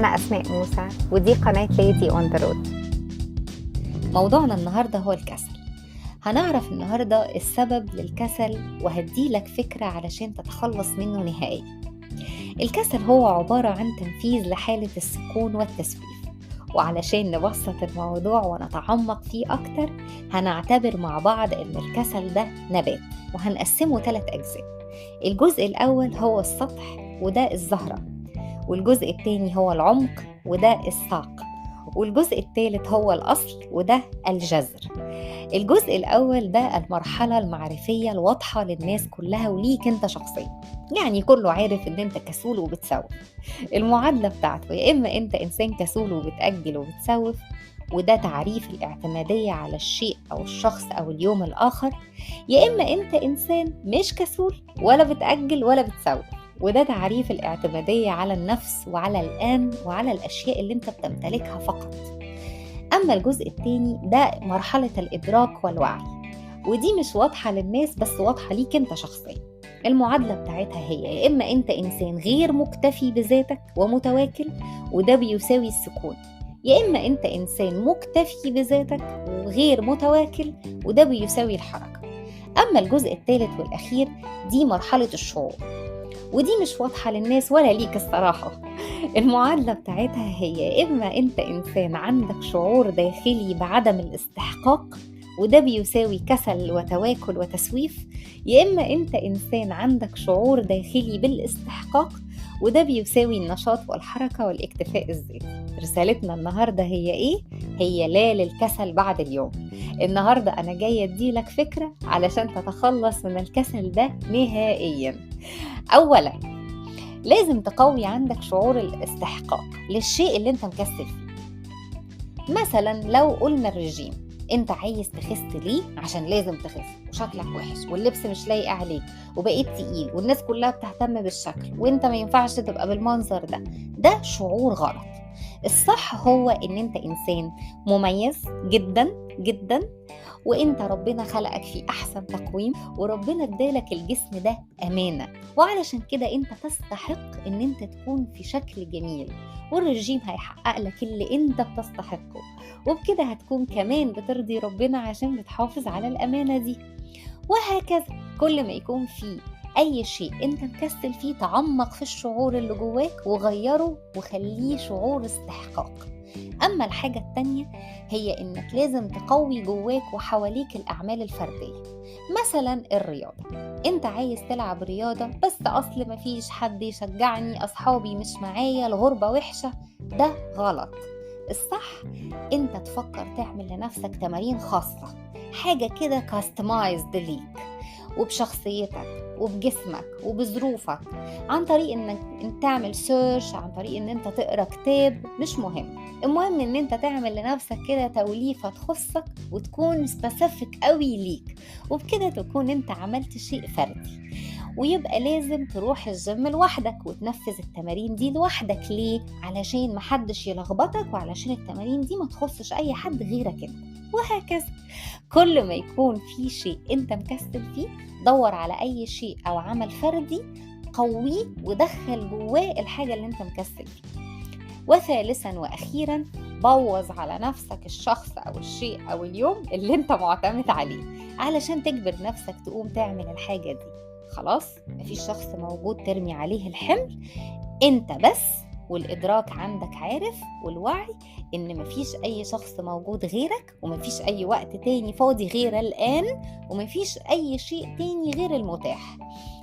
أنا أسماء موسى ودي قناة ليدي أون ذا رود. موضوعنا النهاردة هو الكسل. هنعرف النهاردة السبب للكسل وهديلك فكرة علشان تتخلص منه نهائيا. الكسل هو عبارة عن تنفيذ لحالة السكون والتسويف، وعلشان نبسط الموضوع ونتعمق فيه أكتر هنعتبر مع بعض إن الكسل ده نبات، وهنقسمه 3 أجزاء. الجزء الأول هو السطح وده الزهرة، والجزء الثاني هو العمق وده الساق، والجزء الثالث هو الأصل وده الجذر. الجزء الأول ده المرحلة المعرفية الواضحة للناس كلها وليك انت شخصيا، يعني كله عارف ان انت كسول وبتسوف. المعادلة بتاعته يا إما انت إنسان كسول وبتأجل وبتسوف، وده تعريف الاعتمادية على الشيء أو الشخص أو اليوم الآخر، يا إما انت إنسان مش كسول ولا بتأجل ولا بتسوف، وده تعريف الاعتمادية على النفس وعلى الآن وعلى الأشياء اللي انت بتمتلكها فقط. أما الجزء الثاني ده مرحلة الإدراك والوعي، ودي مش واضحة للناس بس واضحة ليك انت شخصيا. المعادلة بتاعتها هي يا إما انت إنسان غير مكتفي بذاتك ومتواكل وده بيساوي السكون، يا إما انت إنسان مكتفي بذاتك وغير متواكل وده بيساوي الحركة. أما الجزء الثالث والأخير دي مرحلة الشعور، ودي مش واضحة للناس ولا ليك الصراحة. المعادلة بتاعتها هي يا إما أنت إنسان عندك شعور داخلي بعدم الاستحقاق وده بيساوي كسل وتواكل وتسويف، يا إما أنت إنسان عندك شعور داخلي بالاستحقاق وده بيساوي النشاط والحركة والاكتفاء الذاتي. رسالتنا النهاردة هي إيه؟ هي لا للكسل بعد اليوم. النهاردة أنا جاية أديلك فكرة علشان تتخلص من الكسل ده نهائياً. أولاً لازم تقوي عندك شعور الاستحقاق للشيء اللي انت مكسل فيه. مثلا لو قلنا الرجيم، انت عايز تخس ليه؟ عشان لازم تخس وشكلك وحش واللبس مش لايق عليك وبقيت تقيل والناس كلها بتهتم بالشكل وانت ما ينفعش تبقى بالمنظر ده شعور غلط. الصح هو ان انت انسان مميز جدا جدا، وانت ربنا خلقك في احسن تقويم، وربنا ادالك الجسم ده امانة، وعلشان كده انت تستحق ان انت تكون في شكل جميل، والرجيم هيحقق لك اللي انت بتستحقه، وبكده هتكون كمان بترضي ربنا عشان بتحافظ على الامانة دي. وهكذا كل ما يكون في أي شيء أنت مكسل فيه تعمق في الشعور اللي جواك وغيره وخليه شعور استحقاق. أما الحاجة التانية هي إنك لازم تقوي جواك وحواليك الأعمال الفردية. مثلا الرياضة، أنت عايز تلعب رياضة بس أصل مفيش حد يشجعني، أصحابي مش معايا، الغربة وحشة، ده غلط. الصح أنت تفكر تعمل لنفسك تمارين خاصة، حاجة كده كاستمايزد ليك وبشخصيتك وبجسمك وبظروفك، عن طريق انك تعمل سيرش، عن طريق ان انت تقرأ كتاب، مش مهم. المهم ان انت تعمل لنفسك كده توليفة تخصك وتكون سبيسيفيك قوي ليك، وبكده تكون انت عملت شيء فردي. ويبقى لازم تروح الجيم لوحدك وتنفذ التمارين دي لوحدك. ليه؟ علشان محدش يلخبطك، وعلشان التمارين دي ما تخصش اي حد غيرك انت. وهكذا كل ما يكون في شيء انت مكسل فيه دور على اي شيء او عمل فردي قويه ودخل جواه الحاجة اللي انت مكسل فيه. وثالثا واخيرا بوظ على نفسك الشخص او الشيء او اليوم اللي انت معتمد عليه علشان تجبر نفسك تقوم تعمل الحاجة دي. خلاص مفيش شخص موجود ترمي عليه الحمل، انت بس، والإدراك عندك عارف والوعي إن مفيش أي شخص موجود غيرك، ومفيش أي وقت تاني فاضي غير الآن، ومفيش أي شيء تاني غير المتاح.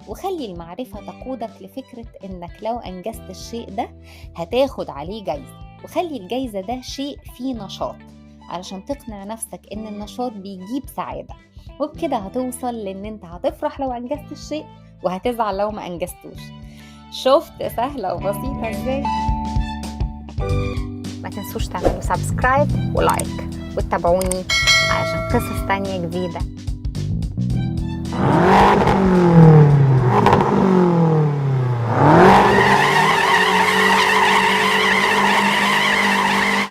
وخلي المعرفة تقودك لفكرة إنك لو أنجزت الشيء ده هتاخد عليه جايزة، وخلي الجايزة ده شيء فيه نشاط علشان تقنع نفسك إن النشاط بيجيب سعادة، وبكده هتوصل لأن أنت هتفرح لو أنجزت الشيء وهتزعل لو ما أنجزتوش. شفت سهلة وبسيطة ازاي؟ ما تنسوش تعملوا سبسكرايب ولايك وتتابعوني علشان قصص تانية جديدة.